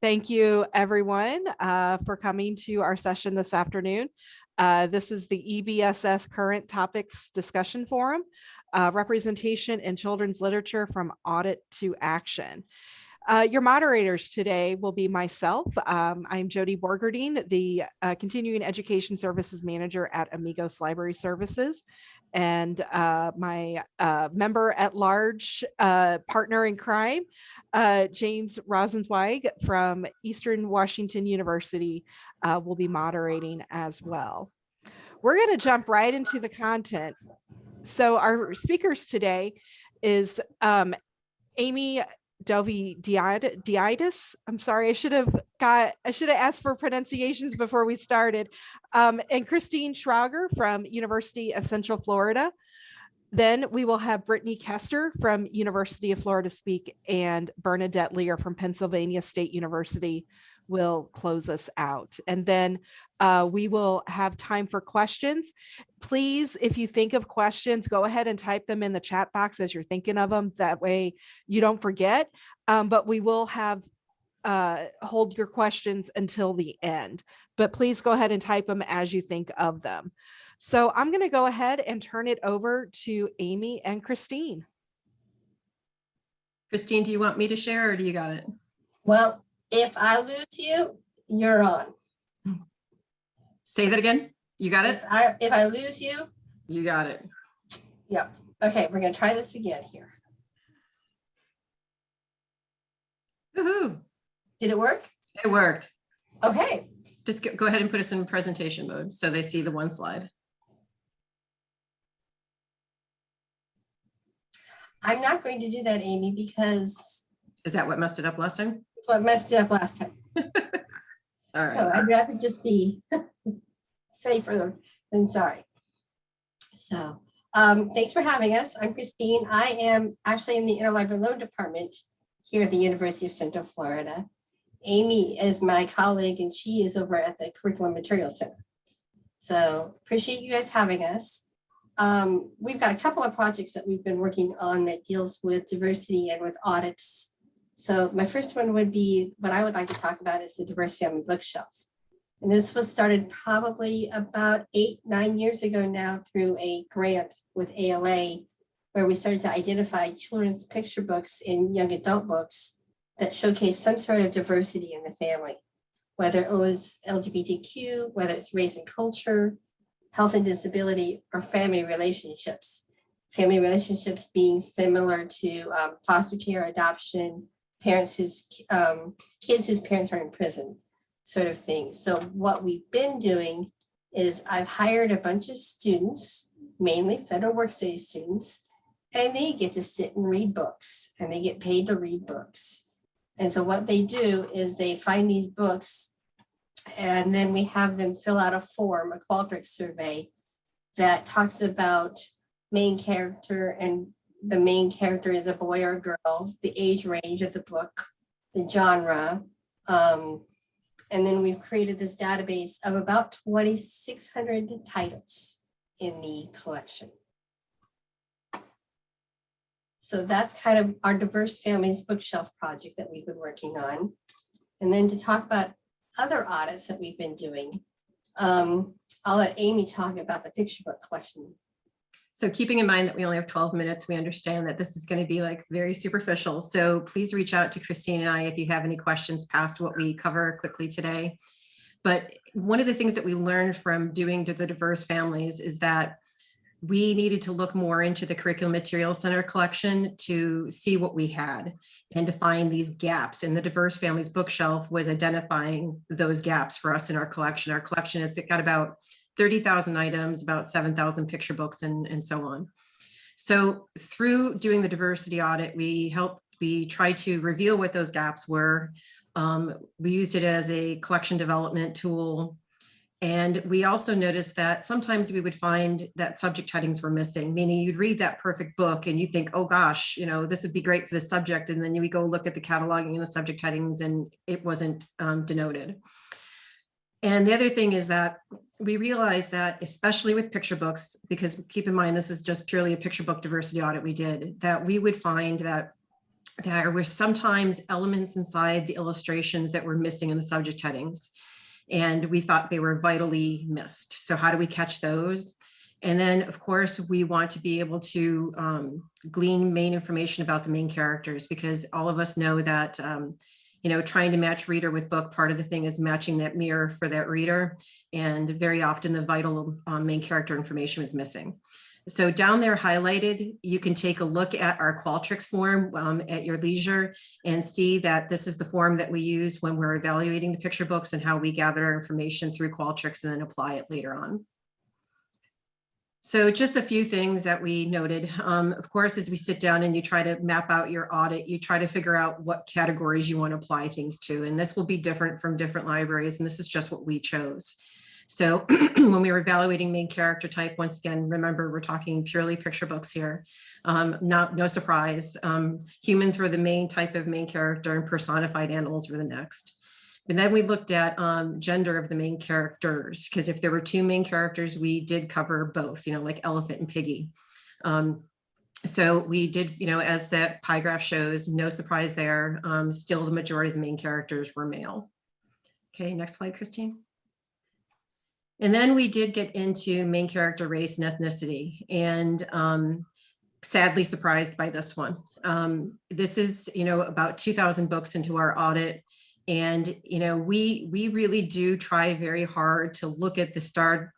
Thank you, everyone, for coming to our session this afternoon. This is the EBSS Current Topics Discussion Forum, Representation in Children's Literature from Audit to Action. Your moderators today will be myself. I'm Jody Borgerdine, the Continuing Education Services Manager at Amigos Library Services, and my member at large partner in crime, James Rosenzweig from Eastern Washington University, will be moderating as well. We're going to jump right into the content. So our speakers today is Amy Doviditis. I'm sorry, I should have asked for pronunciations before we started. And Christine Schrager from University of Central Florida. Then we will have Brittany Kester from University of Florida speak, and Bernadette Lear from Pennsylvania State University will close us out. And then we will have time for questions. Please, if you think of questions, go ahead and type them in the chat box as you're thinking of them. That way you don't forget. But we will have hold your questions until the end. But please go ahead and type them as you think of them. So I'm going to go ahead and turn it over to Amy and Christine. Christine, do you want me to share or do you got it? Well, if I lose you, you're on. Say that again. You got it? If I lose you. You got it. Yeah. Okay, we're going to try this again here. Woohoo. Did it work? It worked. Okay. Just go ahead and put us in presentation mode so they see the one slide. I'm not going to do that, Amy, because. Is that what messed it up last time? That's what messed it up last time. All right. So I'd rather just be safer than sorry. So thanks for having us. I'm Christine. I am actually in the Interlibrary Loan Department here at the University of Central Florida. Amy is my colleague and she is over at the Curriculum Materials Center. So appreciate you guys having us. We've got a couple of projects that we've been working on that deals with diversity and with audits. So my first one would be, what I would like to talk about is the Diverse Family Bookshelf. And this was started probably about 8-9 years ago now through a grant with ALA, where we started to identify children's picture books and young adult books that showcase some sort of diversity in the family, whether it was LGBTQ, whether it's race and culture, health and disability, or family relationships. Family relationships being similar to foster care, adoption, parents whose kids whose parents are in prison, sort of thing. So what we've been doing is I've hired a bunch of students, mainly federal work study students, and they get to sit and read books, and they get paid to read books. And so what they do is they find these books, and then we have them fill out a form, a Qualtrics survey that talks about main character, and the main character is a boy or a girl, the age range of the book, the genre. And then we've created this database of about 2,600 titles in the collection. So that's kind of our Diverse Families Bookshelf project that we've been working on. And then to talk about other audits that we've been doing, I'll let Amy talk about the picture book collection. So keeping in mind that we only have 12 minutes, we understand that this is going to be like very superficial. So please reach out to Christine and I if you have any questions past what we cover quickly today. But one of the things that we learned from doing the Diverse Families is that we needed to look more into the Curriculum Materials Center collection to see what we had and to find these gaps. And the Diverse Families Bookshelf was identifying those gaps for us in our collection. Our collection has got about 30,000 items, about 7,000 picture books, and so on. So through doing the diversity audit, we tried to reveal what those gaps were. We used it as a collection development tool. And we also noticed that sometimes we would find that subject headings were missing, meaning you'd read that perfect book and you think, oh gosh, you know, this would be great for the subject. And then you would go look at the cataloging and the subject headings and it wasn't denoted. And the other thing is that we realized that, especially with picture books, because keep in mind, this is just purely a picture book diversity audit we did, that we would find that there were sometimes elements inside the illustrations that were missing in the subject headings, and we thought they were vitally missed. So how do we catch those? And then, of course, we want to be able to glean main information about the main characters, because all of us know that trying to match reader with book, part of the thing is matching that mirror for that reader. And very often the vital main character information is missing. So down there highlighted, you can take a look at our Qualtrics form at your leisure and see that this is the form that we use when we're evaluating the picture books and how we gather our information through Qualtrics and then apply it later on. So just a few things that we noted. Of course, as we sit down and you try to map out your audit, you try to figure out what categories you want to apply things to. And this will be different from different libraries. And this is just what we chose. So when we were evaluating main character type, once again, remember, we're talking purely picture books here. No surprise. Humans were the main type of main character and personified animals were the next. And then we looked at gender of the main characters, because if there were two main characters, we did cover both, like elephant and piggy. So we did, as that pie graph shows, no surprise there, still the majority of the main characters were male. Okay, next slide, Christine. And then we did get into main character race and ethnicity, and sadly surprised by this one. This is, about 2,000 books into our audit. And, we really do try very hard to look at the starred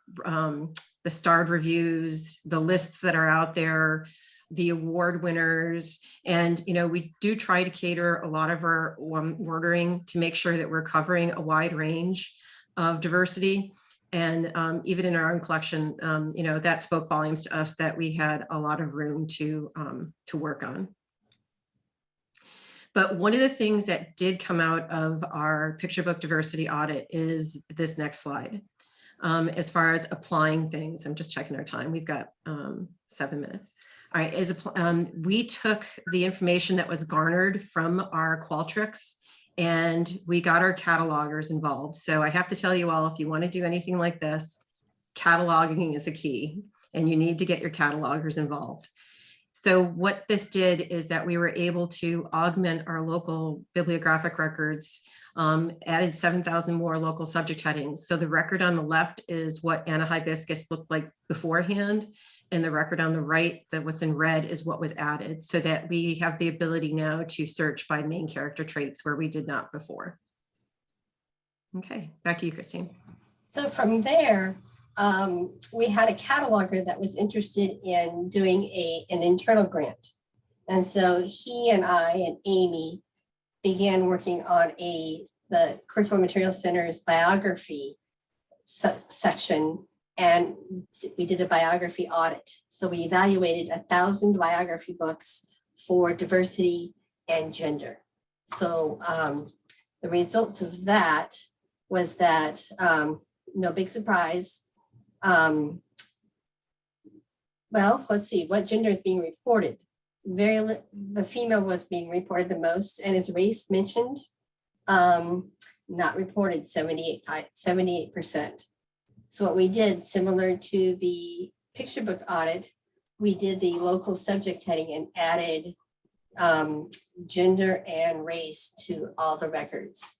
reviews, the lists that are out there, the award winners. And, we do try to cater a lot of our ordering to make sure that we're covering a wide range of diversity. And even in our own collection, that spoke volumes to us that we had a lot of room to work on. But one of the things that did come out of our picture book diversity audit is this next slide. As far as applying things, I'm just checking our time. We've got 7 minutes. All right, we took the information that was garnered from our Qualtrics and we got our catalogers involved. So I have to tell you all, if you want to do anything like this, cataloging is a key and you need to get your catalogers involved. So what this did is that we were able to augment our local bibliographic records, added 7,000 more local subject headings. So the record on the left is what Anna Hibiscus looked like beforehand. And the record on the right, that what's in red, is what was added, so that we have the ability now to search by main character traits where we did not before. Okay, back to you, Christine. So from there, we had a cataloger that was interested in doing an internal grant. And so he and I and Amy began working on the Curriculum Material Center's biography section, and we did a biography audit. So we evaluated 1,000 biography books for diversity and gender. So the results of that was that, no big surprise. Well, let's see, what gender is being reported? The female was being reported the most, and is race mentioned? Not reported, 78%. So what we did, similar to the picture book audit, we did the local subject heading and added gender and race to all the records.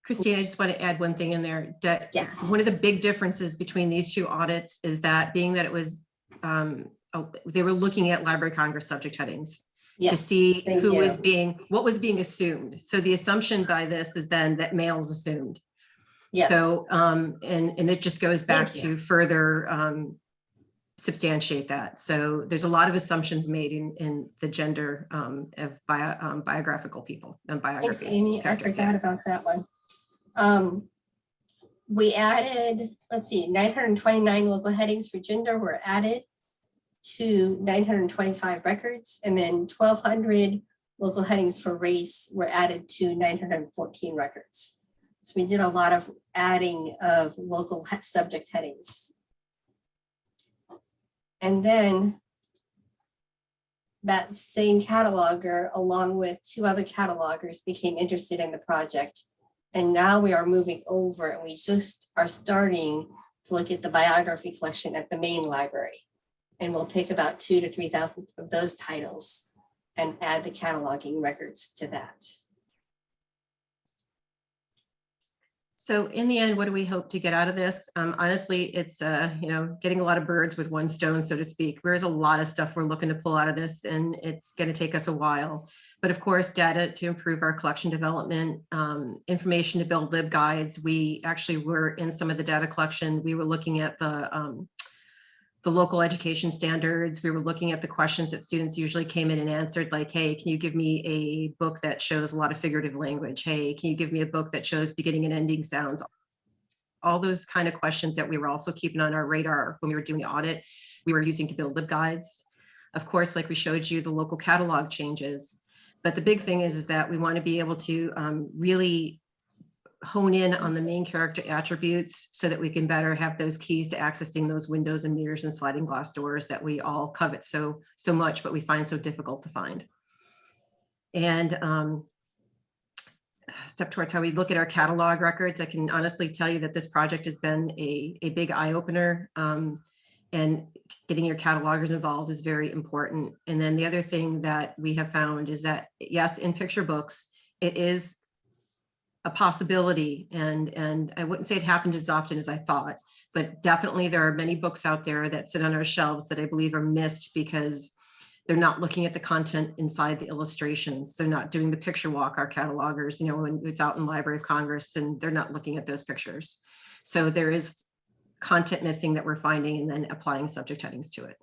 Christine, I just want to add one thing in there. That yes, one of the big differences between these two audits is that being that it was, they were looking at Library of Congress subject headings to see who was what was being assumed. So the assumption by this is then that males assumed. yes. So, and it just goes back to further substantiate that. So there's a lot of assumptions made in the gender of biographical people and biographies. Thanks, Amy. I forgot about that one. We added, let's see, 929 local headings for gender were added to 925 records, and then 1,200 local headings for race were added to 914 records. So we did a lot of adding of local subject headings. And then that same cataloger, along with 2 other catalogers, became interested in the project. And now we are moving over, and we just are starting to look at the biography collection at the main library. And we'll pick about 2,000 to 3,000 of those titles and add the cataloging records to that. So in the end, what do we hope to get out of this? Honestly, it's getting a lot of birds with one stone, so to speak. There's a lot of stuff we're looking to pull out of this, and it's going to take us a while. But of course, data to improve our collection development, information to build LibGuides. We actually were in some of the data collection. We were looking at the local education standards. We were looking at the questions that students usually came in and answered, like, hey, can you give me a book that shows a lot of figurative language? Hey, can you give me a book that shows beginning and ending sounds? All those kind of questions that we were also keeping on our radar when we were doing the audit, we were using to build LibGuides. Of course, like we showed you, the local catalog changes. But the big thing is that we want to be able to really hone in on the main character attributes so that we can better have those keys to accessing those windows and mirrors and sliding glass doors that we all covet so much, but we find so difficult to find. And step towards how we look at our catalog records. I can honestly tell you that this project has been a big eye-opener, and getting your catalogers involved is very important. And then the other thing that we have found is that, yes, in picture books, it is a possibility, and I wouldn't say it happened as often as I thought, but definitely there are many books out there that sit on our shelves that I believe are missed because they're not looking at the content inside the illustrations. They're not doing the picture walk, our catalogers, when it's out in Library of Congress, and they're not looking at those pictures. So there is content missing that we're finding and then applying subject headings to it.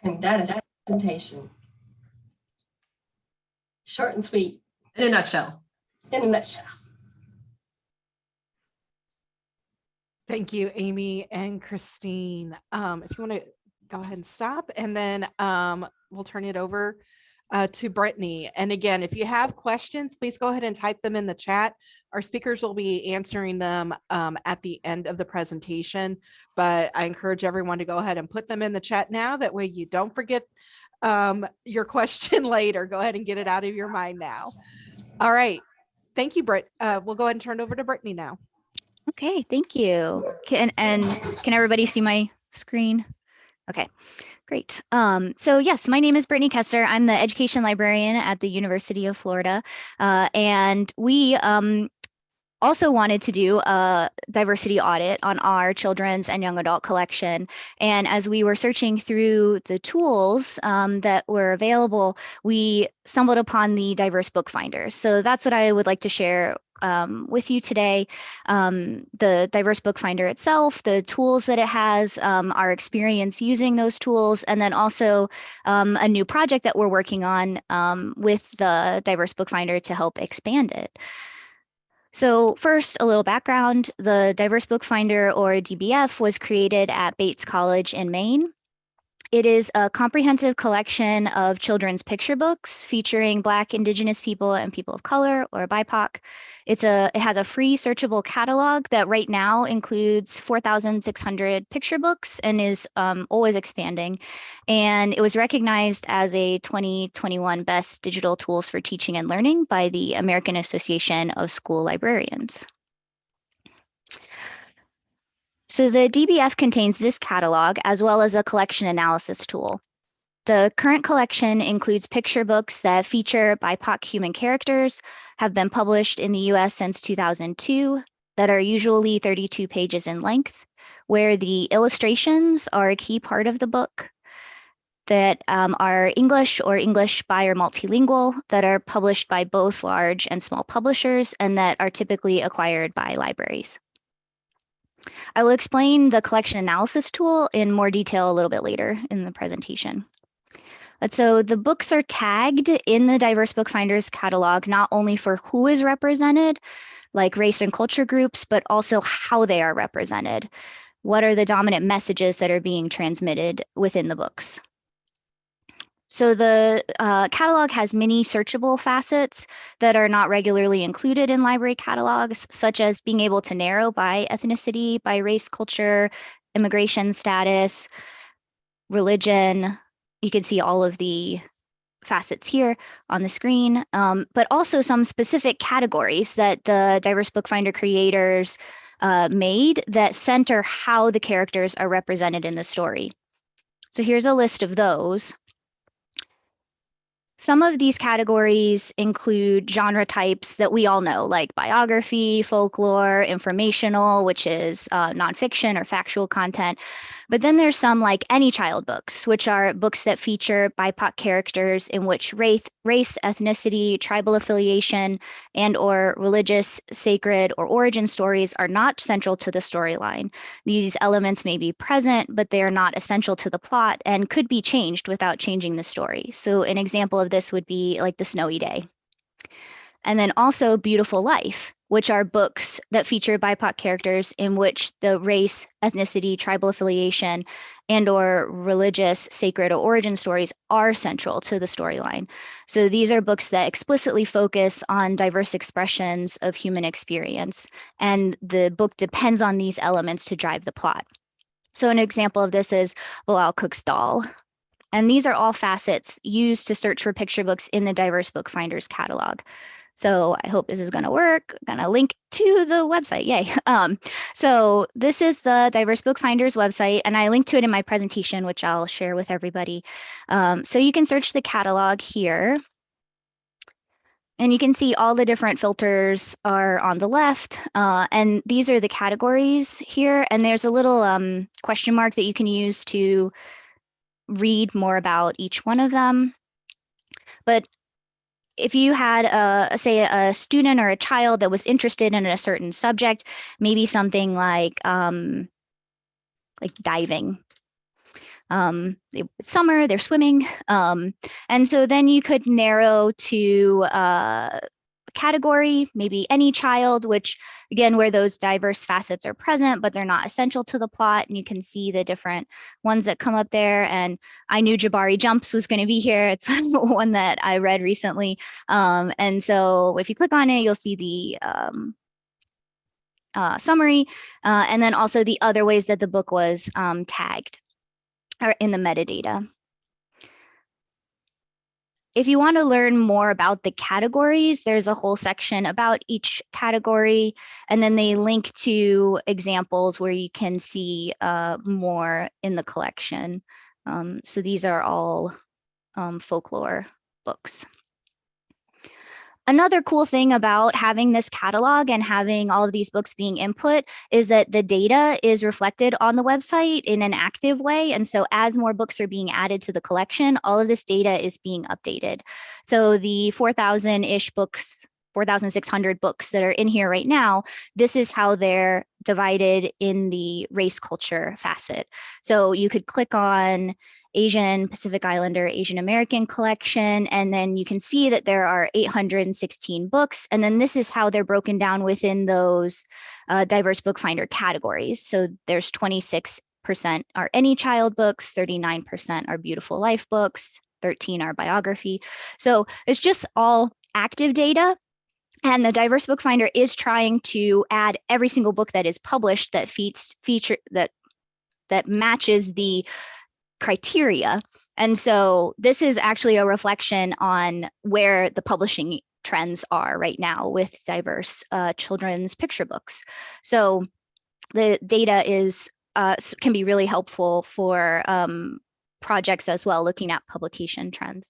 And that is presentation. Short and sweet. In a nutshell. In a nutshell. Thank you, Amy and Christine. If you want to go ahead and stop, and then we'll turn it over to Brittany. And again, if you have questions, please go ahead and type them in the chat. Our speakers will be answering them at the end of the presentation, but I encourage everyone to go ahead and put them in the chat now. That way you don't forget your question later. Go ahead and get it out of your mind now. All right. Thank you, Britt. We'll go ahead and turn it over to Brittany now. Okay, thank you. Can everybody see my screen? Okay, great. So yes, my name is Brittany Kester. I'm the education librarian at the University of Florida. And we also wanted to do a diversity audit on our children's and young adult collection. And as we were searching through the tools that were available, we stumbled upon the diverse book finders. So that's what I would like to share with you today. The diverse book finder itself, the tools that it has, our experience using those tools, and then also a new project that we're working on with the diverse book finder to help expand it. So first, a little background. The Diverse Book Finder, or DBF, was created at Bates College in Maine. It is a comprehensive collection of children's picture books featuring Black, Indigenous people, and people of color, or BIPOC. It has a free searchable catalog that right now includes 4,600 picture books and is always expanding. And it was recognized as a 2021 Best Digital Tools for Teaching and Learning by the American Association of School Librarians. So the DBF contains this catalog as well as a collection analysis tool. The current collection includes picture books that feature BIPOC human characters, have been published in the US since 2002, that are usually 32 pages in length, where the illustrations are a key part of the book, that are English or English bi or multilingual, that are published by both large and small publishers, and that are typically acquired by libraries. I will explain the collection analysis tool in more detail a little bit later in the presentation. But so the books are tagged in the Diverse Book Finders catalog, not only for who is represented, like race and culture groups, but also how they are represented. What are the dominant messages that are being transmitted within the books? So the catalog has many searchable facets that are not regularly included in library catalogs, such as being able to narrow by ethnicity, by race, culture, immigration status, religion. You can see all of the facets here on the screen, but also some specific categories that the Diverse Book Finder creators made that center how the characters are represented in the story. So here's a list of those. Some of these categories include genre types that we all know, like biography, folklore, informational, which is nonfiction or factual content. But then there's some like any child books, which are books that feature BIPOC characters in which race, ethnicity, tribal affiliation, and or religious, sacred, or origin stories are not central to the storyline. These elements may be present, but they are not essential to the plot and could be changed without changing the story. So an example of this would be like The Snowy Day. And then also Beautiful Life, which are books that feature BIPOC characters in which the race, ethnicity, tribal affiliation, and or religious, sacred, or origin stories are central to the storyline. So these are books that explicitly focus on diverse expressions of human experience, and the book depends on these elements to drive the plot. So an example of this is Bilal Cook's Doll. And these are all facets used to search for picture books in the Diverse Book Finders catalog. So I hope this is going to work. I'm going to link to the website. Yay. So this is the Diverse Book Finders website, and I linked to it in my presentation, which I'll share with everybody. So you can search the catalog here. And you can see all the different filters are on the left. And these are the categories here. And there's a little question mark that you can use to read more about each one of them. But if you had, say, a student or a child that was interested in a certain subject, maybe something like diving. It's summer, they're swimming. And so then you could narrow to category, maybe any child, which again, where those diverse facets are present, but they're not essential to the plot. And you can see the different ones that come up there. And I knew Jabari Jumps was going to be here. It's one that I read recently. And so if you click on it, you'll see the summary, and then also the other ways that the book was tagged or in the metadata. If you want to learn more about the categories, there's a whole section about each category, and then they link to examples where you can see more in the collection. So these are all folklore books. Another cool thing about having this catalog and having all of these books being input is that the data is reflected on the website in an active way. And so as more books are being added to the collection, all of this data is being updated. So the 4,000-ish books, 4,600 books that are in here right now, this is how they're divided in the race culture facet. So you could click on Asian Pacific Islander Asian American collection, and then you can see that there are 816 books, and then this is how they're broken down within those diverse book finder categories. So there's 26% are any child books, 39% are beautiful life books, 13 are biography. So it's just all active data. And the Diverse Book Finder is trying to add every single book that is published that that matches the criteria. And so this is actually a reflection on where the publishing trends are right now with diverse children's picture books. So the data is can be really helpful for projects as well, looking at publication trends.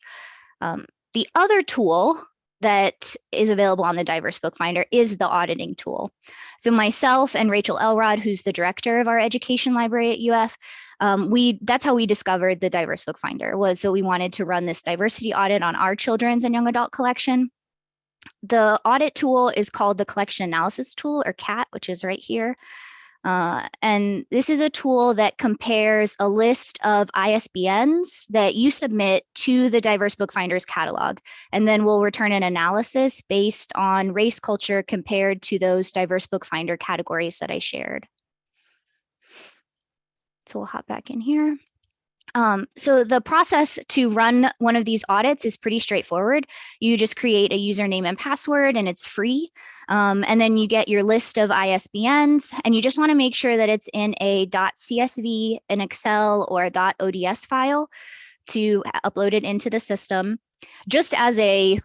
The other tool that is available on the Diverse Book Finder is the auditing tool. So myself and Rachel Elrod, who's the director of our education library at UF, that's how we discovered the Diverse Book Finder, was that we wanted to run this diversity audit on our children's and young adult collection. The audit tool is called the Collection Analysis Tool, or CAT, which is right here. And this is a tool that compares a list of ISBNs that you submit to the Diverse Book Finders catalog, and then we'll return an analysis based on race culture compared to those Diverse Book Finder categories that I shared. So we'll hop back in here. So the process to run one of these audits is pretty straightforward. You just create a username and password, and it's free. And then you get your list of ISBNs, and you just want to make sure that it's in a .csv, an Excel, or a .ods file to upload it into the system. Just as a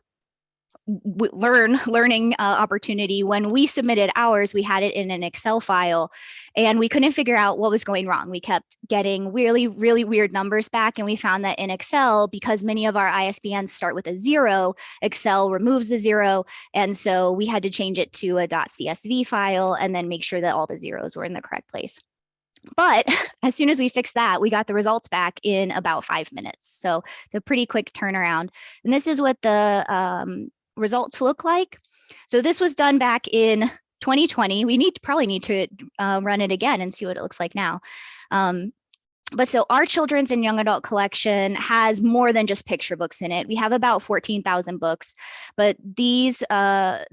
learning opportunity. When we submitted ours, we had it in an Excel file and we couldn't figure out what was going wrong. We kept getting really, really weird numbers back. And we found that in Excel, because many of our ISBNs start with a 0, Excel removes the 0. And so we had to change it to a .csv file and then make sure that all the zeros were in the correct place. But as soon as we fixed that, we got the results back in about 5 minutes. So it's a pretty quick turnaround. And this is what the results look like. So this was done back in 2020. We probably need to run it again and see what it looks like now. But so our children's and young adult collection has more than just picture books in it. We have about 14,000 books, but these, the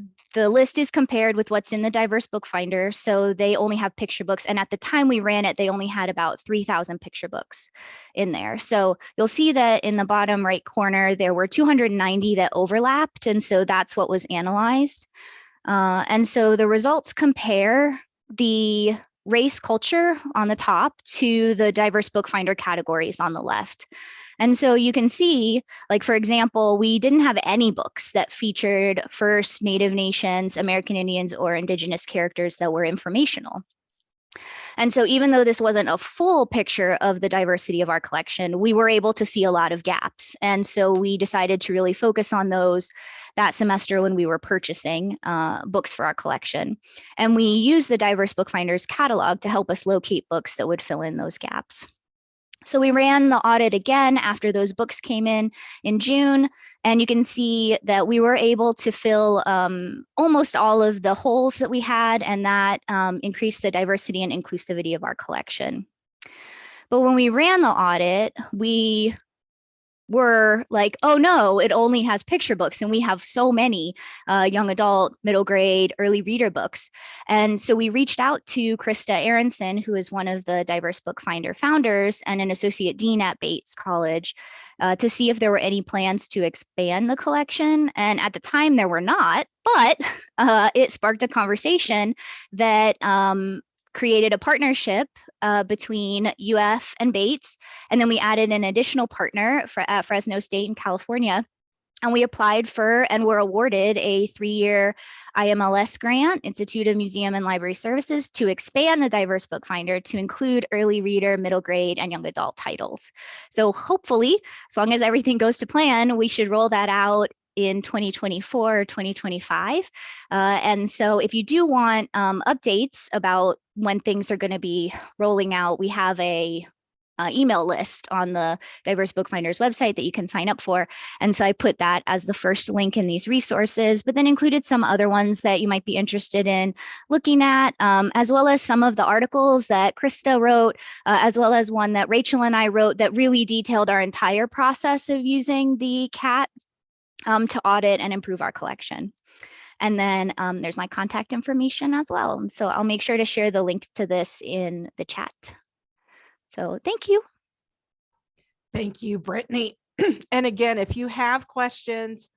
list is compared with what's in the diverse book finder. So they only have picture books. And at the time we ran it, they only had about 3,000 picture books in there. So you'll see that in the bottom right corner, there were 290 that overlapped. And so that's what was analyzed. And so the results compare the race culture on the top to the diverse book finder categories on the left. And so you can see, like, for example, we didn't have any books that featured First, Native Nations, American Indians, or Indigenous characters that were informational. And so even though this wasn't a full picture of the diversity of our collection, we were able to see a lot of gaps. And so we decided to really focus on those that semester when we were purchasing books for our collection. And we used the Diverse Book Finders catalog to help us locate books that would fill in those gaps. So we ran the audit again after those books came in June, and you can see that we were able to fill almost all of the holes that we had, and that increased the diversity and inclusivity of our collection. But when we ran the audit, we were like, oh no, it only has picture books, and we have so many young adult, middle grade, early reader books. And so we reached out to Krista Aronson, who is one of the Diverse Book Finder founders and an associate dean at Bates College, to see if there were any plans to expand the collection. And at the time there were not, but it sparked a conversation that created a partnership between UF and Bates. And then we added an additional partner at Fresno State in California. And we applied for and were awarded a 3-year IMLS grant, Institute of Museum and Library Services, to expand the Diverse Book Finder to include early reader, middle grade, and young adult titles. So hopefully, as long as everything goes to plan, we should roll that out in 2024 or 2025. And so if you do want updates about when things are going to be rolling out, we have a email list on the Diverse Book Finders website that you can sign up for. And so I put that as the first link in these resources, but then included some other ones that you might be interested in looking at, as well as some of the articles that Krista wrote, as well as one that Rachel and I wrote that really detailed our entire process of using the CAT to audit and improve our collection. And then there's my contact information as well. So I'll make sure to share the link to this in the chat. So thank you. Thank you, Brittany. And again, if you have questions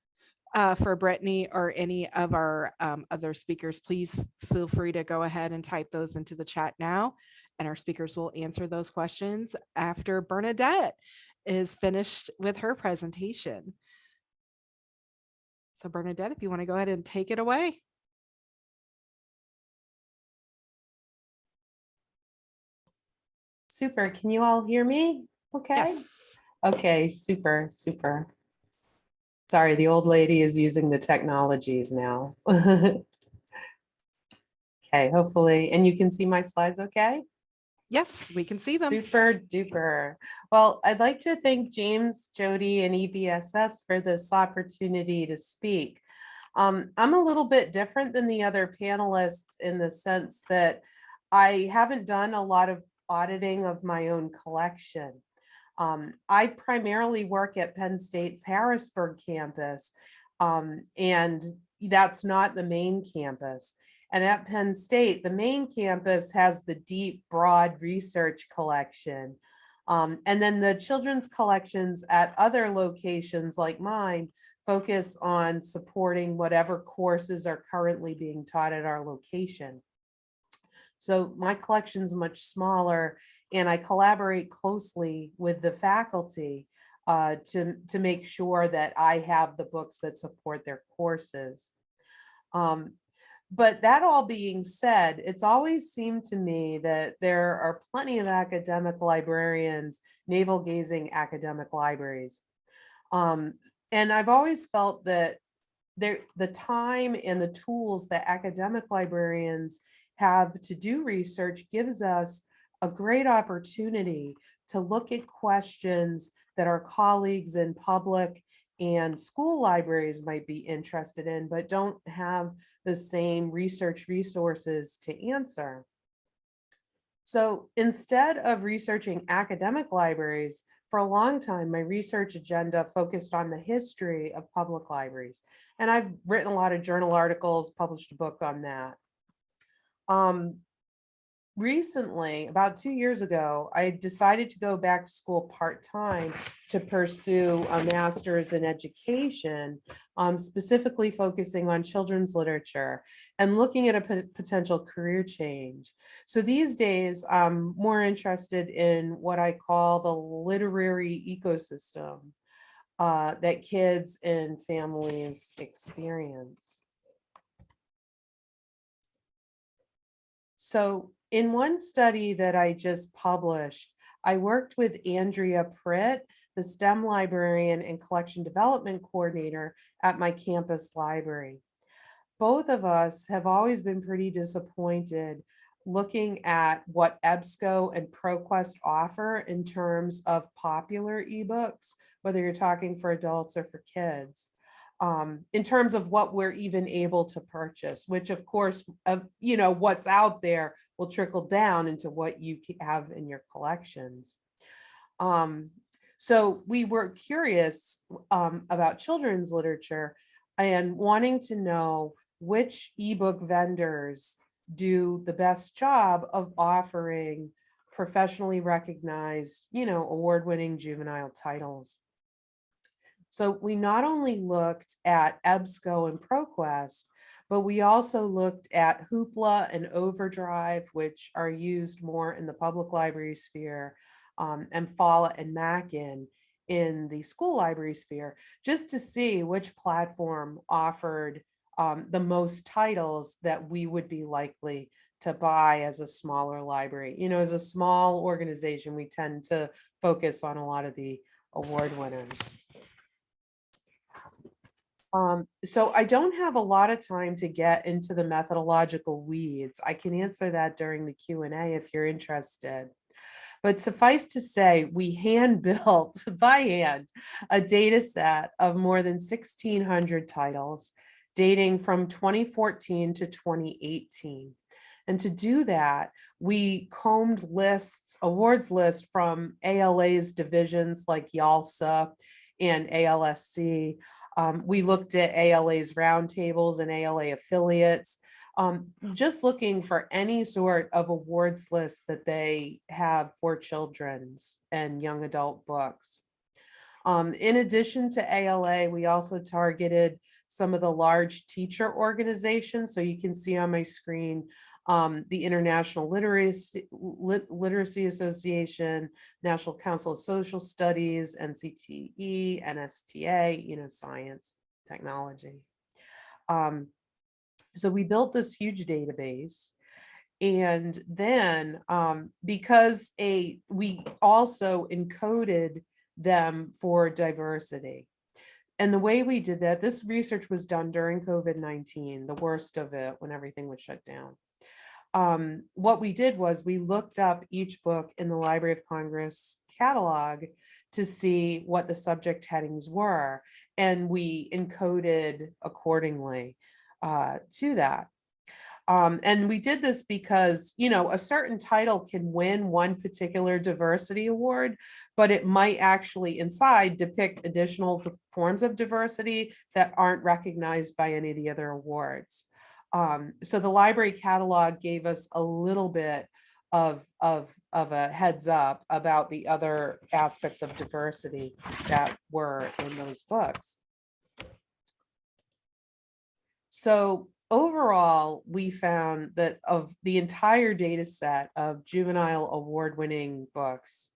for Brittany or any of our other speakers, please feel free to go ahead and type those into the chat now. And our speakers will answer those questions after Bernadette is finished with her presentation. So Bernadette, if you want to go ahead and take it away. Super. Can you all hear me? Okay. Yes. Okay, super, super. Sorry, the old lady is using the technologies now. Okay, hopefully, and you can see my slides okay? Yes, we can see them. Super duper. Well, I'd like to thank James, Jody, and EBSS for this opportunity to speak. I'm a little bit different than the other panelists in the sense that I haven't done a lot of auditing of my own collection. I primarily work at Penn State's Harrisburg campus, and that's not the main campus. And at Penn State, the main campus has the deep, broad research collection. And then the children's collections at other locations like mine focus on supporting whatever courses are currently being taught at our location. So my collection is much smaller, and I collaborate closely with the faculty to make sure that I have the books that support their courses. But that all being said, it's always seemed to me that there are plenty of academic librarians navel-gazing academic libraries. And I've always felt that the time and the tools that academic librarians have to do research gives us a great opportunity to look at questions that our colleagues in public and school libraries might be interested in, but don't have the same research resources to answer. So instead of researching academic libraries, for a long time, my research agenda focused on the history of public libraries. And I've written a lot of journal articles, published a book on that. Recently, about 2 years ago, I decided to go back to school part-time to pursue a master's in education, specifically focusing on children's literature and looking at a potential career change. So these days, I'm more interested in what I call the literary ecosystem that kids and families experience. So in one study that I just published, I worked with Andrea Pritt, the STEM librarian and collection development coordinator at my campus library. Both of us have always been pretty disappointed looking at what EBSCO and ProQuest offer in terms of popular ebooks, whether you're talking for adults or for kids. In terms of what we're even able to purchase, which of course, what's out there will trickle down into what you have in your collections. So we were curious about children's literature and wanting to know which ebook vendors do the best job of offering professionally recognized, award-winning juvenile titles. So we not only looked at EBSCO and ProQuest, but we also looked at Hoopla and Overdrive, which are used more in the public library sphere, and Follett and Mackin in the school library sphere, just to see which platform offered the most titles that we would be likely to buy as a smaller library. As a small organization, we tend to focus on a lot of the award winners. So I don't have a lot of time to get into the methodological weeds. I can answer that during the Q&A if you're interested. But suffice to say, we hand-built by hand a data set of more than 1,600 titles dating from 2014 to 2018. And to do that, we combed awards lists from ALA's divisions like YALSA and ALSC. We looked at ALA's roundtables and ALA affiliates, just looking for any sort of awards list that they have for children's and young adult books. In addition to ALA, we also targeted some of the large teacher organizations. So you can see on my screen the International Literacy Association, National Council of Social Studies, NCTE, NSTA, science, technology. So we built this huge database. And then because we also encoded them for diversity. And the way we did that, this research was done during COVID-19, the worst of it, when everything was shut down. What we did was we looked up each book in the Library of Congress catalog to see what the subject headings were, and we encoded accordingly to that. And we did this because, a certain title can win one particular diversity award, but it might actually inside depict additional forms of diversity that aren't recognized by any of the other awards. So the library catalog gave us a little bit of a heads up about the other aspects of diversity that were in those books. So overall, we found that of the entire data set of juvenile award-winning books,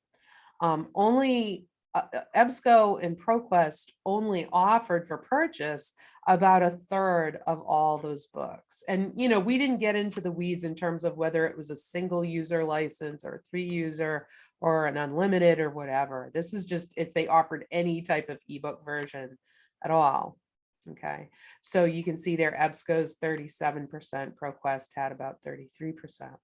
only EBSCO and ProQuest only offered for purchase about 1/3 of all those books. And, we didn't get into the weeds in terms of whether it was a single user license or 3-user or an unlimited or whatever. This is just if they offered any type of ebook version at all. Okay, so you can see there EBSCO's 37%, ProQuest had about 33%.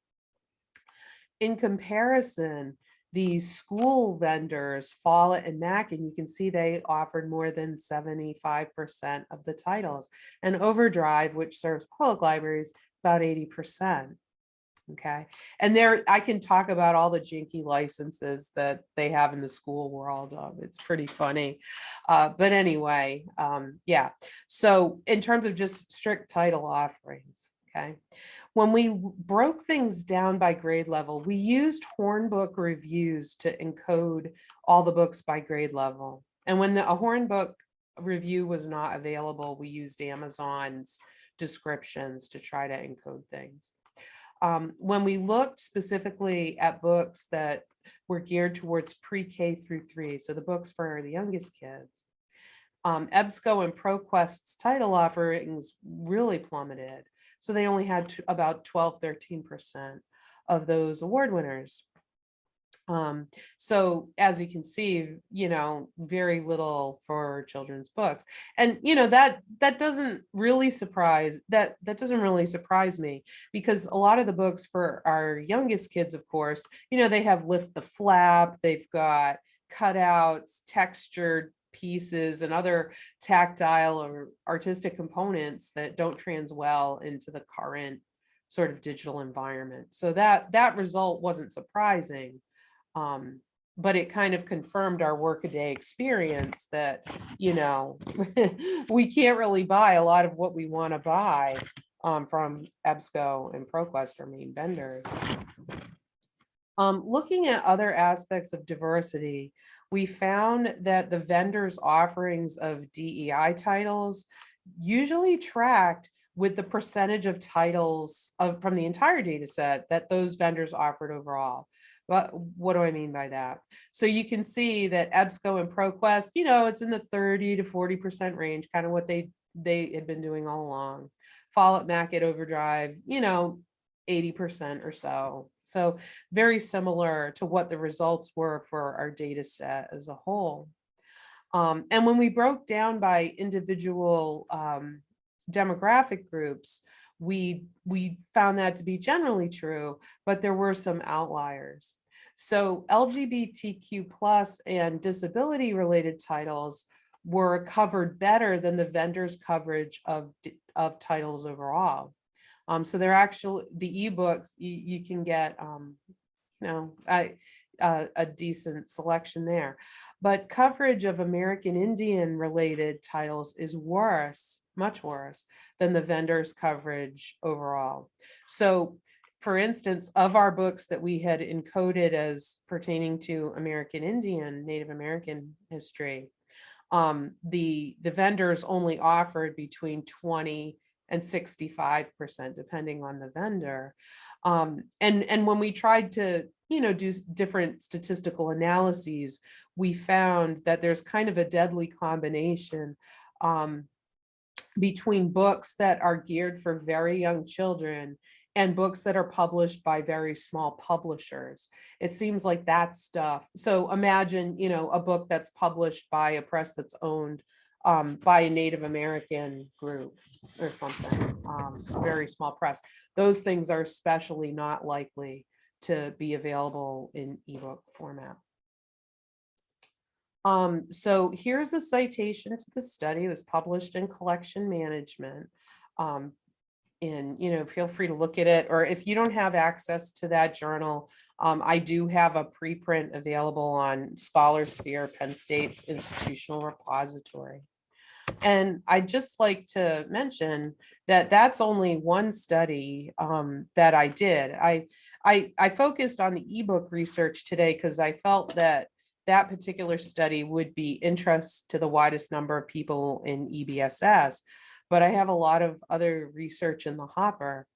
In comparison, the school vendors, Follett and Mackin, you can see they offered more than 75% of the titles. And Overdrive, which serves public libraries, about 80%. Okay, and there I can talk about all the jinky licenses that they have in the school world. It's pretty funny, but anyway, yeah. So in terms of just strict title offerings, okay, when we broke things down by grade level, we used Hornbook reviews to encode all the books by grade level. And when a Hornbook review was not available, we used Amazon's descriptions to try to encode things. When we looked specifically at books that were geared towards pre-K through 3, so the books for the youngest kids, EBSCO and ProQuest's title offerings really plummeted. So they only had about 12-13% of those award winners. So as you can see, very little for children's books. And that doesn't really surprise me, because a lot of the books for our youngest kids, of course, they have lift the flap, they've got cutouts, textured pieces, and other tactile or artistic components that don't trans well into the current sort of digital environment. So that result wasn't surprising. But it kind of confirmed our workaday experience that, we can't really buy a lot of what we want to buy from EBSCO and ProQuest, our main vendors. Looking at other aspects of diversity, we found that the vendors' offerings of DEI titles usually tracked with the percentage of titles from the entire data set that those vendors offered overall. But what do I mean by that? So you can see that EBSCO and ProQuest, it's in the 30 to 40% range, kind of what they had been doing all along. Follett, Mackin, Overdrive, 80% or so. So very similar to what the results were for our data set as a whole. And when we broke down by individual demographic groups, we found that to be generally true, but there were some outliers. So LGBTQ plus and disability related titles were covered better than the vendors' coverage of titles overall. So they're actually, the ebooks, you can get, a decent selection there. But coverage of American Indian related titles is worse, much worse than the vendors' coverage overall. So for instance, of our books that we had encoded as pertaining to American Indian, Native American history, the vendors only offered between 20 and 65%, depending on the vendor. And when we tried to, do different statistical analyses, we found that there's kind of a deadly combination between books that are geared for very young children and books that are published by very small publishers. It seems like that stuff. So imagine, a book that's published by a press that's owned by a Native American group or something, a very small press. Those things are especially not likely to be available in ebook format. So here's a citation to the study. It was published in Collection Management. And feel free to look at it, or if you don't have access to that journal, I do have a preprint available on ScholarSphere, Penn State's institutional repository. And I'd just like to mention that that's only one study that I did. I focused on the ebook research today because I felt that that particular study would be interest to the widest number of people in EBSS, but I have a lot of other research in the hopper.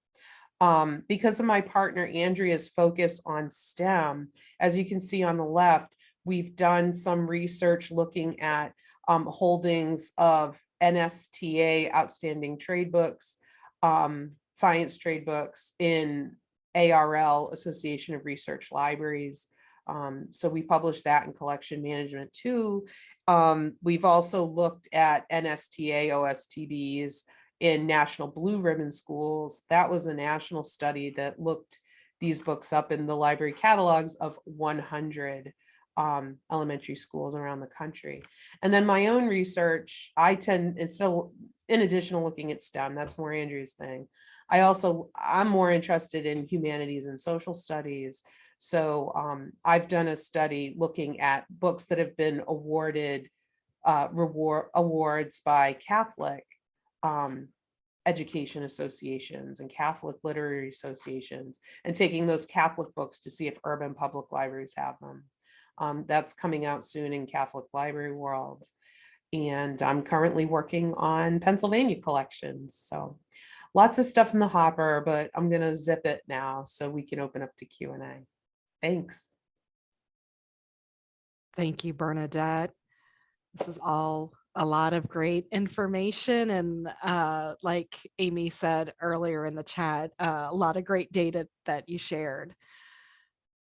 Because of my partner Andrea's focus on STEM, as you can see on the left, We've done some research looking at holdings of NSTA outstanding trade books, science trade books in ARL, Association of Research Libraries. So we published that in collection management too. We've also looked at NSTA OSTBs in national blue ribbon schools. That was a national study that looked these books up in the library catalogs of 100 elementary schools around the country. And then my own research, I tend, in addition to looking at STEM, that's more Andrew's thing. I'm more interested in humanities and social studies. So I've done a study looking at books that have been awarded awards by Catholic education associations and Catholic literary associations, and taking those Catholic books to see if urban public libraries have them. That's coming out soon in Catholic Library World. And I'm currently working on Pennsylvania collections. So lots of stuff in the hopper, but I'm going to zip it now so we can open up to Q&A. Thanks. Thank you, Bernadette. This is all a lot of great information. And like Amy said earlier in the chat, a lot of great data that you shared.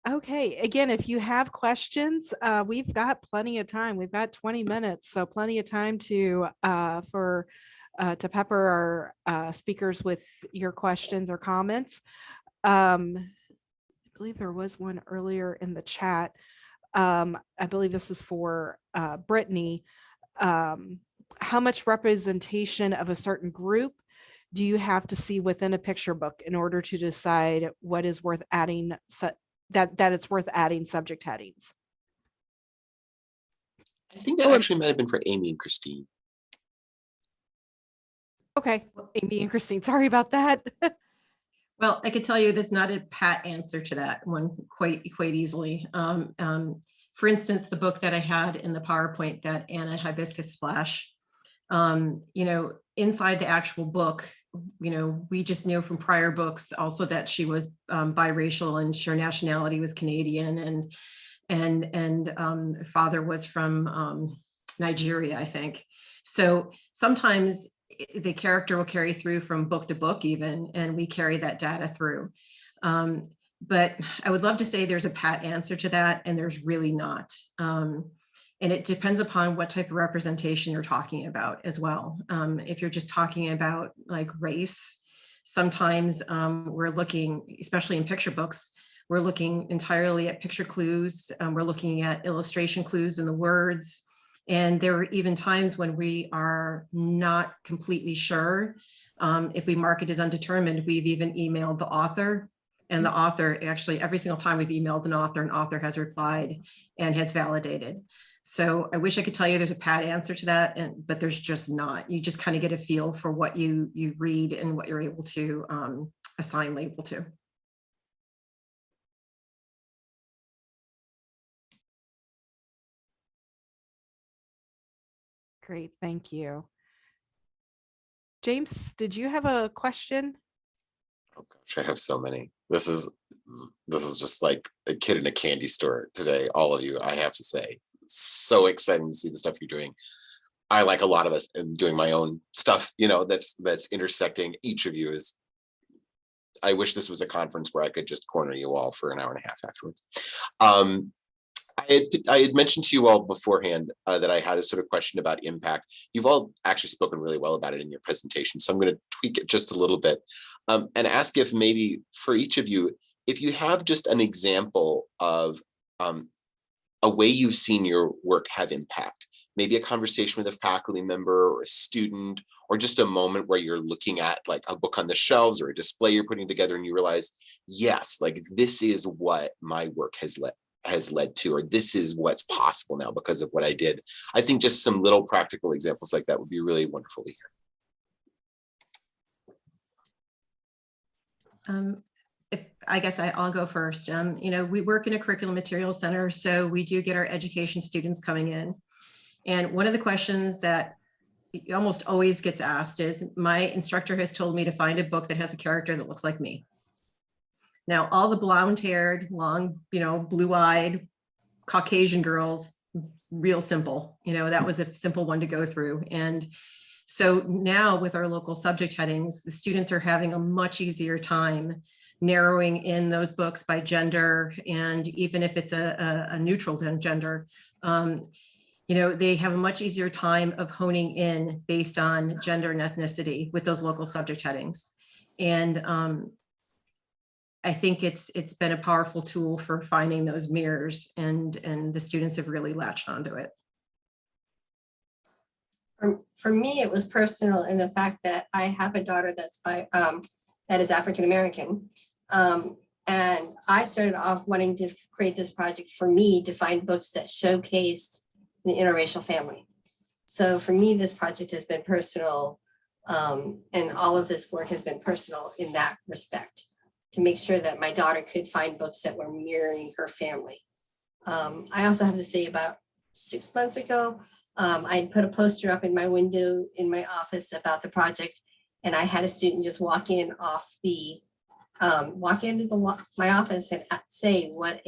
Okay, again, if you have questions, we've got plenty of time. We've got 20 minutes, so plenty of time to pepper our speakers with your questions or comments. I believe there was one earlier in the chat. I believe this is for Brittany. How much representation of a certain group do you have to see within a picture book in order to decide what is worth adding, that it's worth adding subject headings? I think that actually might have been for Amy and Christine. Okay, Amy and Christine, sorry about that. Well, I could tell you there's not a pat answer to that one quite easily. For instance, the book that I had in the PowerPoint, that Anna Hibiscus Splash, inside the actual book, we just knew from prior books also that she was biracial, and her nationality was Canadian, and father was from Nigeria, I think. So sometimes the character will carry through from book to book even, and we carry that data through. But I would love to say there's a pat answer to that, and there's really not. And it depends upon what type of representation you're talking about as well. If you're just talking about like race, sometimes we're looking, especially in picture books, we're looking entirely at picture clues. We're looking at illustration clues in the words. And there are even times when we are not completely sure. If we mark it as undetermined, we've even emailed the author, and the author, actually every single time we've emailed an author has replied and has validated. So I wish I could tell you there's a pat answer to that, but there's just not. You just kind of get a feel for what you read and what you're able to assign label to. Great, thank you. James, did you have a question? Oh gosh, I have so many. This is just like a kid in a candy store today, all of you, I have to say. So exciting to see the stuff you're doing. I, like a lot of us, am doing my own stuff, that's intersecting. Each of you is, I wish this was a conference where I could just corner you all for an hour and a half afterwards. I had mentioned to you all beforehand that I had a sort of question about impact. You've all actually spoken really well about it in your presentation, so I'm going to tweak it just a little bit and ask if maybe for each of you, if you have just an example of a way you've seen your work have impact, maybe a conversation with a faculty member or a student, or just a moment where you're looking at like a book on the shelves or a display you're putting together and you realize, yes, like this is what my work has led to, or this is what's possible now because of what I did. I think just some little practical examples like that would be really wonderful to hear. I guess I'll go first. We work in a curriculum materials center, so we do get our education students coming in. And one of the questions that almost always gets asked is, my instructor has told me to find a book that has a character that looks like me. Now, all the blonde-haired, long, blue-eyed, Caucasian girls, real simple. That was a simple one to go through. And so now with our local subject headings, the students are having a much easier time narrowing in those books by gender. And even if it's a neutral gender, they have a much easier time of honing in based on gender and ethnicity with those local subject headings. And I think it's been a powerful tool for finding those mirrors, and the students have really latched onto it. For me, it was personal in the fact that I have a daughter that is African American. And I started off wanting to create this project for me to find books that showcased an interracial family. So for me, this project has been personal, and all of this work has been personal in that respect, to make sure that my daughter could find books that were mirroring her family. I also have to say, about 6 months ago, I put a poster up in my window in my office about the project, and I had a student just walk into my office and say what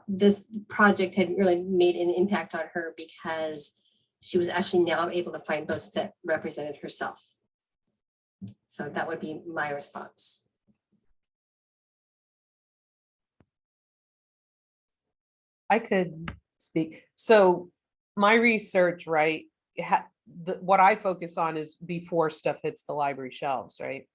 this project had really made an impact on her, because she was actually now able to find books that represented herself. So that would be my response. I could speak. So my research, right, what I focus on is before stuff hits the library shelves, right?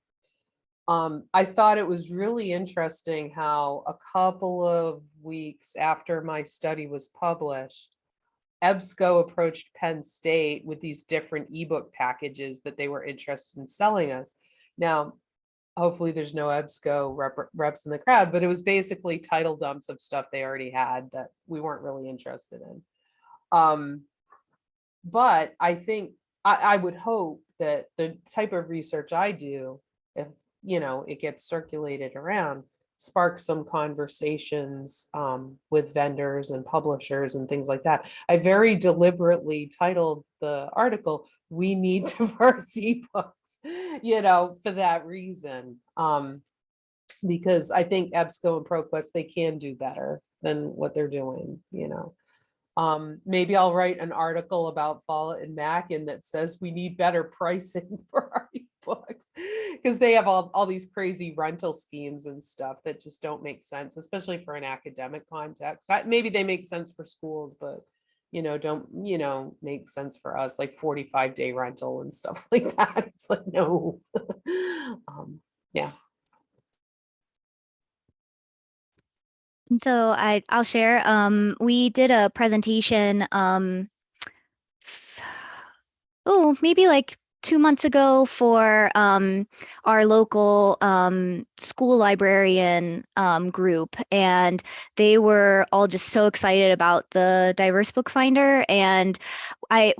I thought it was really interesting how a couple of weeks after my study was published, EBSCO approached Penn State with these different ebook packages that they were interested in selling us. Now, hopefully there's no EBSCO reps in the crowd, but it was basically title dumps of stuff they already had that we weren't really interested in. But I think I would hope that the type of research I do, if it gets circulated around, sparks some conversations with vendors and publishers and things like that. I very deliberately titled the article, "We Need Diverse eBooks," for that reason. Because I think EBSCO and ProQuest, they can do better than what they're doing, Maybe I'll write an article about Follett and Mackin that says we need better pricing for our ebooks, because they have all these crazy rental schemes and stuff that just don't make sense, especially for an academic context. Maybe they make sense for schools, but don't make sense for us, like 45-day rental and stuff like that. It's like, no. Yeah. And so I'll share. We did a presentation, maybe like 2 months ago for our local school librarian group, and they were all just so excited about the diverse book finder. And I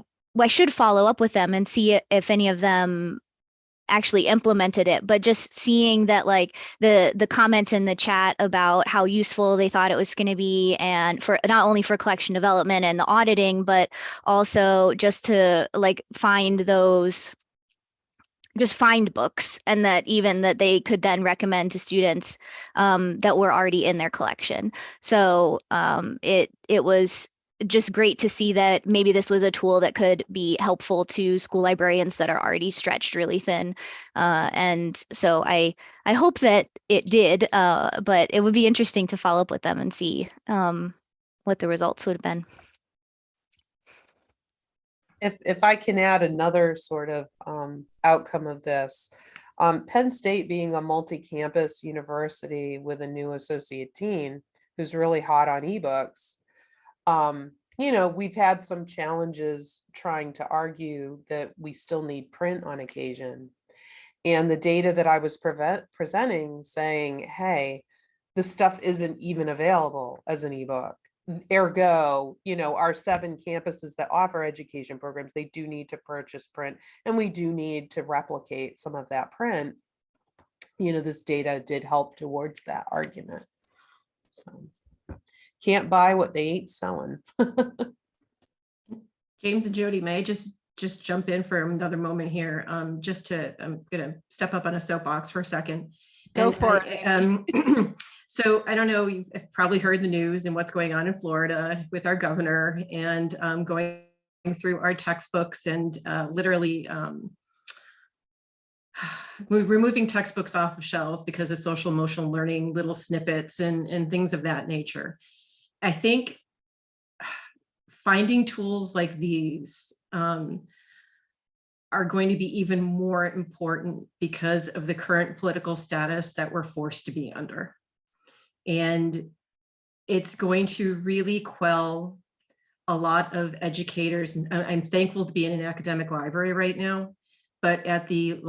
should follow up with them and see if any of them actually implemented it, but just seeing that, like, the comments in the chat about how useful they thought it was going to be, and for not only for collection development and the auditing, but also just to find books, and that they could then recommend to students that were already in their collection. So it was just great to see that maybe this was a tool that could be helpful to school librarians that are already stretched really thin. And so I hope that it did, but it would be interesting to follow up with them and see what the results would have been. If I can add another sort of outcome of this, Penn State being a multi-campus university with a new associate dean who's really hot on ebooks, we've had some challenges trying to argue that we still need print on occasion. And the data that I was presenting saying, hey, the stuff isn't even available as an ebook. Ergo, our 7 campuses that offer education programs, they do need to purchase print, and we do need to replicate some of that print. This data did help towards that argument. So, can't buy what they ain't selling. James and Jody, may I just jump in for another moment here? I'm gonna step up on a soapbox for a second. Go for it. So I don't know, you've probably heard the news and what's going on in Florida with our governor and going through our textbooks and literally removing textbooks off of shelves because of social emotional learning, little snippets and things of that nature. I think finding tools like these are going to be even more important because of the current political status that we're forced to be under. And it's going to really quell a lot of educators. And I'm thankful to be in an academic library right now, but at the,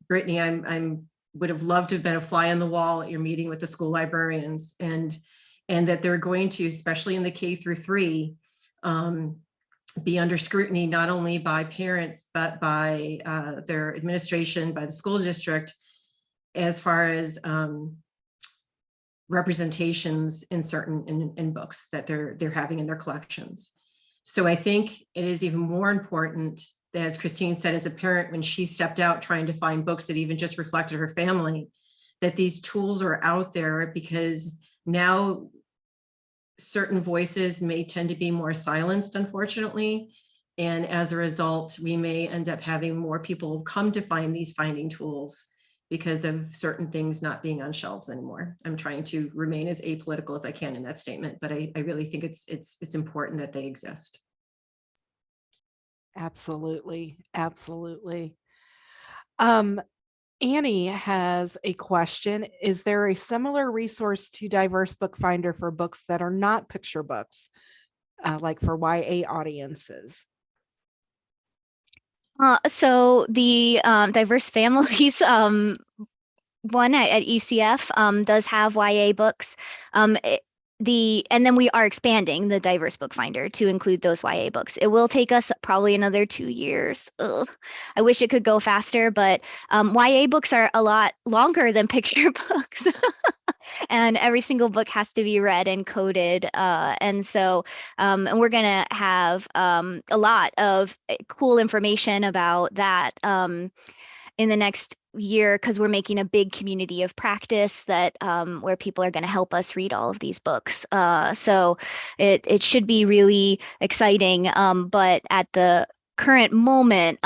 Brittany, I'm would have loved to have been a fly on the wall at your meeting with the school librarians and that they're going to, especially in the K-3, be under scrutiny, not only by parents, but by their administration, by the school district, as far as representations in certain in books that they're having in their collections. So I think it is even more important, as Christine said, as a parent, when she stepped out trying to find books that even just reflected her family, that these tools are out there, because now certain voices may tend to be more silenced, unfortunately. And as a result, we may end up having more people come to find these finding tools because of certain things not being on shelves anymore. I'm trying to remain as apolitical as I can in that statement, but I really think it's important that they exist. Absolutely. Absolutely. Annie has a question. Is there a similar resource to Diverse Book Finder for books that are not picture books, like for YA audiences? So the Diverse Families one at ECF does have YA books. And then we are expanding the Diverse Book Finder to include those YA books. It will take us probably another 2 years. Ugh. I wish it could go faster, but YA books are a lot longer than picture books. And every single book has to be read and coded. And we're going to have a lot of cool information about that in the next year, because we're making a big community of practice that where people are going to help us read all of these books. So it should be really exciting. But at the current moment,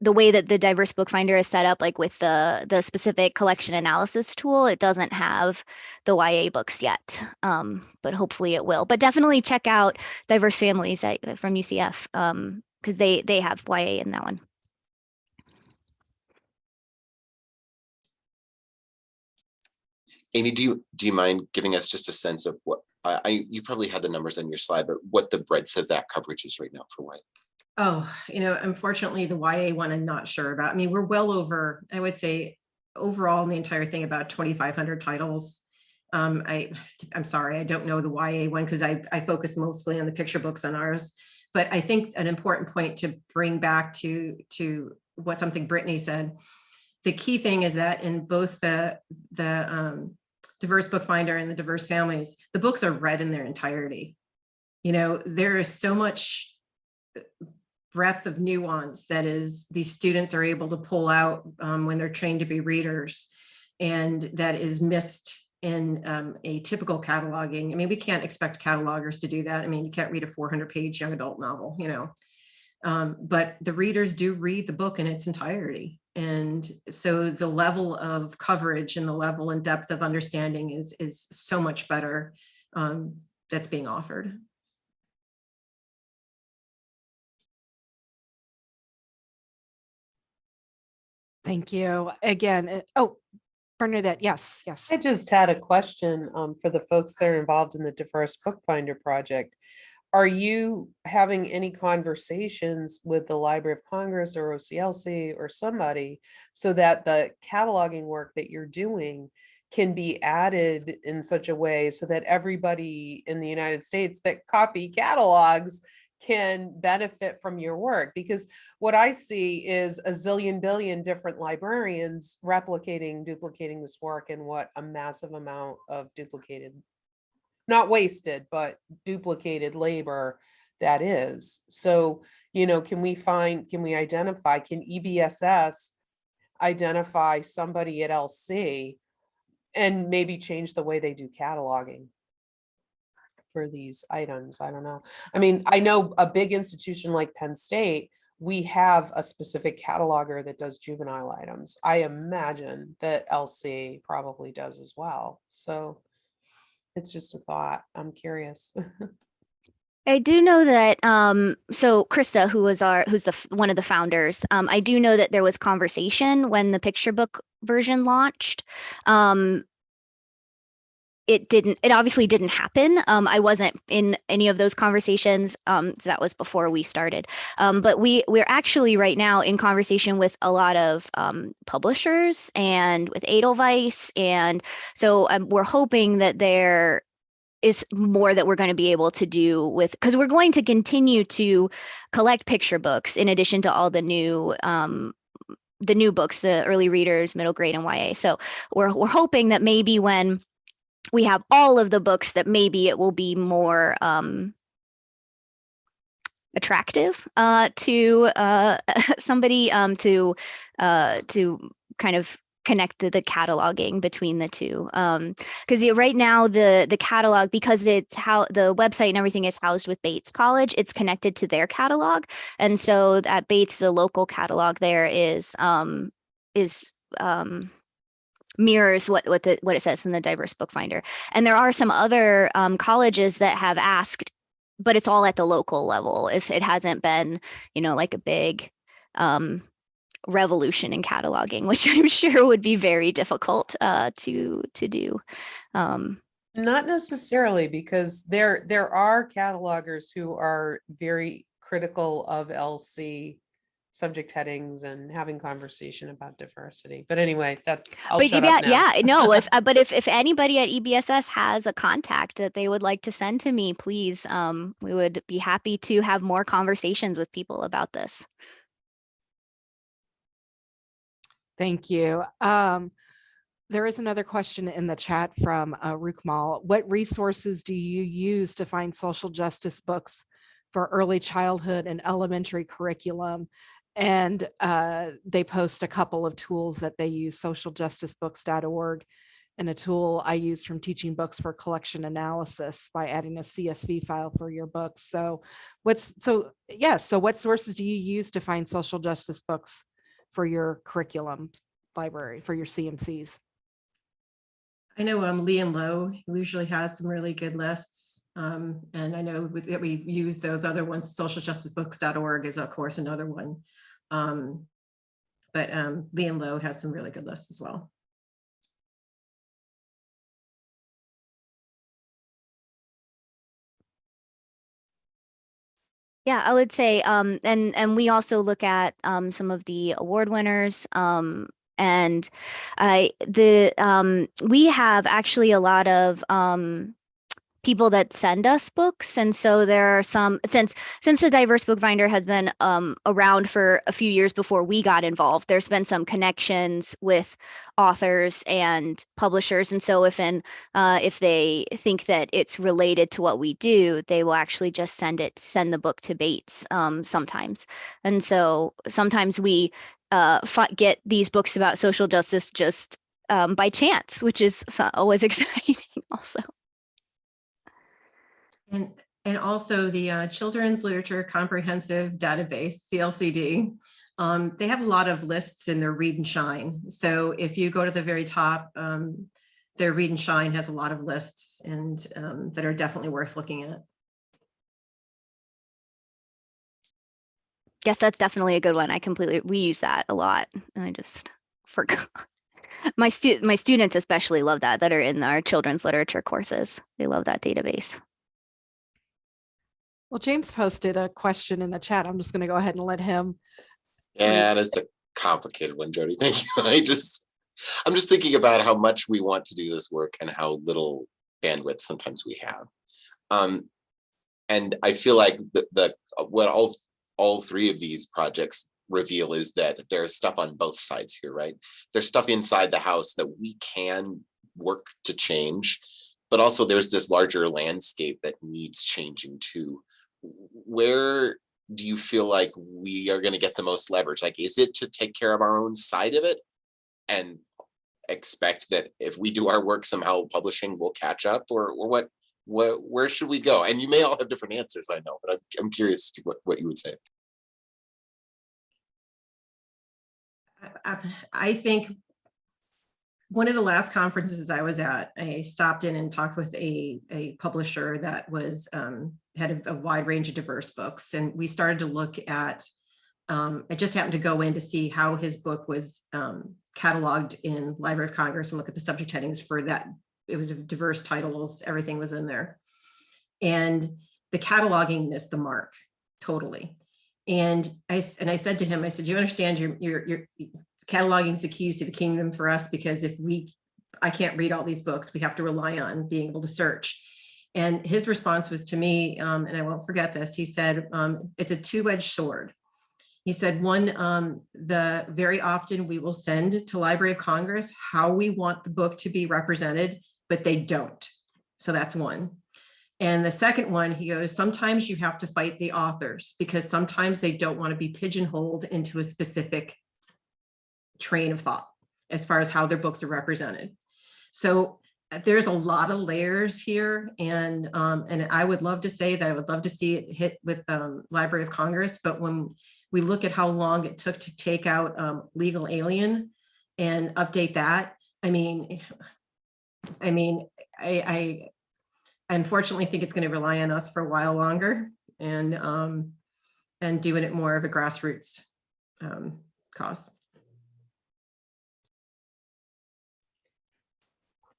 the way that the Diverse Book Finder is set up, like with the specific collection analysis tool, it doesn't have the YA books yet, but hopefully it will. But definitely check out Diverse Families from UCF, because they have YA in that one. Amy, do you mind giving us just a sense of what you probably had the numbers on your slide, but what the breadth of that coverage is right now for YA? Oh, unfortunately, the YA one I'm not sure about. I mean, we're well over, I would say, overall in the entire thing, about 2,500 titles. I'm sorry, I don't know the YA one because I focus mostly on the picture books on ours. But I think an important point to bring back to what something Brittany said, the key thing is that in both the Diverse Book Finder and the Diverse Families, the books are read in their entirety. There is so much breadth of nuance that is these students are able to pull out when they're trained to be readers, and that is missed in a typical cataloging. I mean, we can't expect catalogers to do that. I mean, you can't read a 400-page young adult novel, but the readers do read the book in its entirety. And so the level of coverage and the level and depth of understanding is so much better that's being offered. Thank you again. Bernadette, yes. I just had a question for the folks that are involved in the Diverse Book Finder project. Are you having any conversations with the Library of Congress or OCLC or somebody so that the cataloging work that you're doing can be added in such a way so that everybody in the United States that copy catalogs can benefit from your work? Because what I see is a zillion billion different librarians duplicating this work, and what a massive amount of duplicated, not wasted, but duplicated labor that is. So, can we identify, can EBSS identify somebody at LC and maybe change the way they do cataloging for these items. I don't know. I mean, I know a big institution like Penn State, we have a specific cataloger that does juvenile items. I imagine that LC probably does as well. So it's just a thought. I'm curious. I do know that so Krista, who's one of the founders, I do know that there was conversation when the picture book version launched. It obviously didn't happen. I wasn't in any of those conversations. That was before we started. But we're actually right now in conversation with a lot of publishers and with Edelweiss. And so we're hoping that there is more that we're going to be able to do with, because we're going to continue to collect picture books in addition to all the new books, the early readers, middle grade, and YA. So we're hoping that maybe when we have all of the books, that maybe it will be more attractive to somebody to kind of connect the cataloging between the two. Because right now the catalog, because it's how the website and everything is housed with Bates College, it's connected to their catalog. And so at Bates, the local catalog there is mirrors what it says in the diverse book finder. And there are some other colleges that have asked, but it's all at the local level. It hasn't been, like a big revolution in cataloging, which I'm sure would be very difficult to do. Not necessarily, because there are catalogers who are very critical of LC subject headings and having conversation about diversity. But anyway, I'll but shut up now. yeah, no. If anybody at EBSS has a contact that they would like to send to me, please, we would be happy to have more conversations with people about this. Thank you. There is another question in the chat from Rukmal. What resources do you use to find social justice books for early childhood and elementary curriculum? And they post a couple of tools that they use, socialjusticebooks.org, and a tool I used from Teaching Books for collection analysis by adding a CSV file for your books. So what sources do you use to find social justice books for your curriculum library, for your CMCs? I know Lee and Lowe usually has some really good lists. And I know that we use those other ones. Socialjusticebooks.org is, of course, another one. But Lee and Lowe has some really good lists as well. Yeah, I would say, and we also look at some of the award winners, and we have actually a lot of people that send us books, and so there are some, since the diverse book finder has been around for a few years before we got involved, there's been some connections with authors and publishers, and so if they think that it's related to what we do, they will actually just send the book to Bates sometimes. And so sometimes we get these books about social justice just by chance, which is always exciting also. And also the Children's Literature Comprehensive Database, CLCD, they have a lot of lists in their Read and Shine. So if you go to the very top, their Read and Shine has a lot of lists and that are definitely worth looking at. Yes, that's definitely a good one. We use that a lot, and I just forgot. My students especially love that are in our children's literature courses. They love that database. Well, James posted a question in the chat. I'm just going to go ahead and let him. And it's a complicated one, Jody. Thank you. I'm just thinking about how much we want to do this work and how little bandwidth sometimes we have. And I feel like what all three of these projects reveal is that there's stuff on both sides here, right? There's stuff inside the house that we can work to change, but also there's this larger landscape that needs changing too. Where do you feel like we are going to get the most leverage? Like, is it to take care of our own side of it and expect that if we do our work, somehow publishing will catch up, or where should we go? And you may all have different answers, I know, but I'm curious to what you would say. I think one of the last conferences I was at, I stopped in and talked with a publisher that was had a wide range of diverse books, and we started to look at. I just happened to go in to see how his book was cataloged in Library of Congress and look at the subject headings for that. It was diverse titles, everything was in there, and the cataloging missed the mark totally. And I said to him, I said, you understand your cataloging is the keys to the kingdom for us, because if I can't read all these books, we have to rely on being able to search. And his response was to me, and I won't forget this, he said, it's a two-edged sword. He said, one, very often we will send to Library of Congress how we want the book to be represented, but they don't. So that's one. And the second one, he goes, sometimes you have to fight the authors, because sometimes they don't want to be pigeonholed into a specific train of thought as far as how their books are represented. So there's a lot of layers here, and I would love to say that I would love to see it hit with Library of Congress, but when we look at how long it took to take out Legal Alien and update that, I unfortunately think it's going to rely on us for a while longer, and doing it more of a grassroots cause.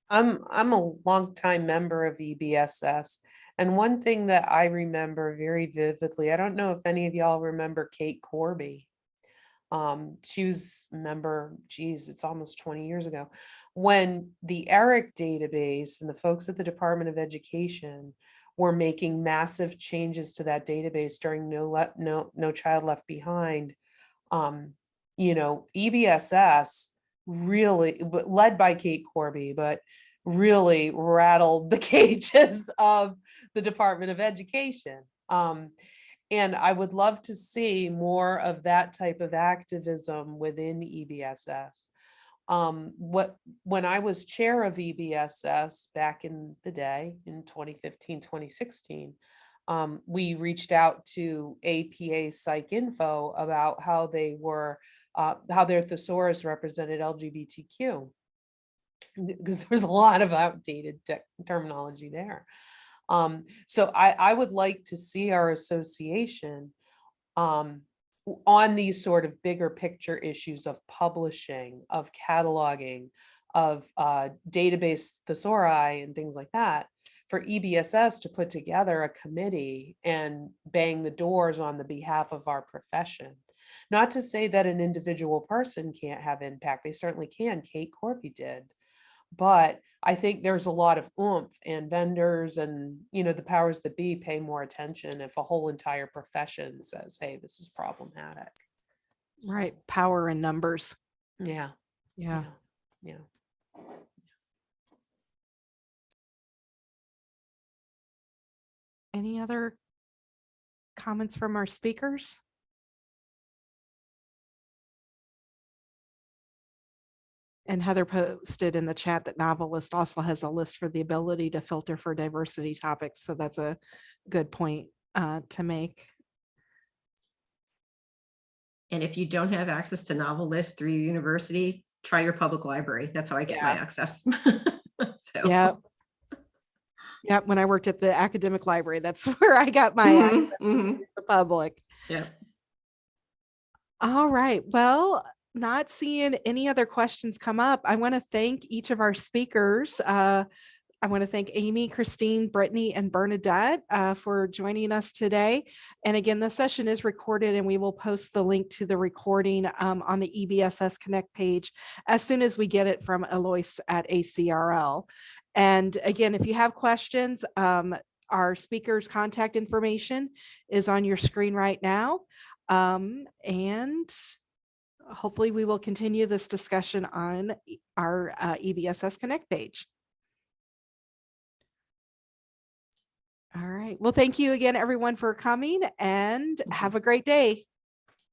I'm a longtime member of EBSS, and one thing that I remember very vividly, I don't know if any of y'all remember Kate Corby. She was a member, geez, it's almost 20 years ago, when the ERIC database and the folks at the Department of Education were making massive changes to that database during No Child Left Behind. EBSS really, led by Kate Corby, but really rattled the cages of the Department of Education. And I would love to see more of that type of activism within EBSS. When I was chair of EBSS back in the day, in 2015, 2016, we reached out to APA Psych Info about how they were, how their thesaurus represented LGBTQ, because there's a lot of outdated terminology there. So I would like to see our association on these sort of bigger picture issues of publishing, of cataloging, of database thesauri and things like that, for EBSS to put together a committee and bang the doors on the behalf of our profession. Not to say that an individual person can't have impact. They certainly can. Kate Corby did. But I think there's a lot of oomph, and vendors and, the powers that be pay more attention if a whole entire profession says, hey, this is problematic. Right. Power in numbers. Yeah. Yeah. Yeah. Any other comments from our speakers? And Heather posted in the chat that Novelist also has a list for the ability to filter for diversity topics. So that's a good point to make. And if you don't have access to Novelist through your university, try your public library. That's how I get my access. So. Yeah. When I worked at the academic library, that's where I got my access to the public. Yeah. All right. Well, not seeing any other questions come up, I want to thank each of our speakers. I want to thank Amy, Christine, Brittany, and Bernadette for joining us today. And again, this session is recorded, and we will post the link to the recording on the EBSS Connect page as soon as we get it from Eloise at ACRL. And again, if you have questions, our speakers' contact information is on your screen right now. And hopefully we will continue this discussion on our EBSS Connect page. All right. Well, thank you again, everyone, for coming, and have a great day.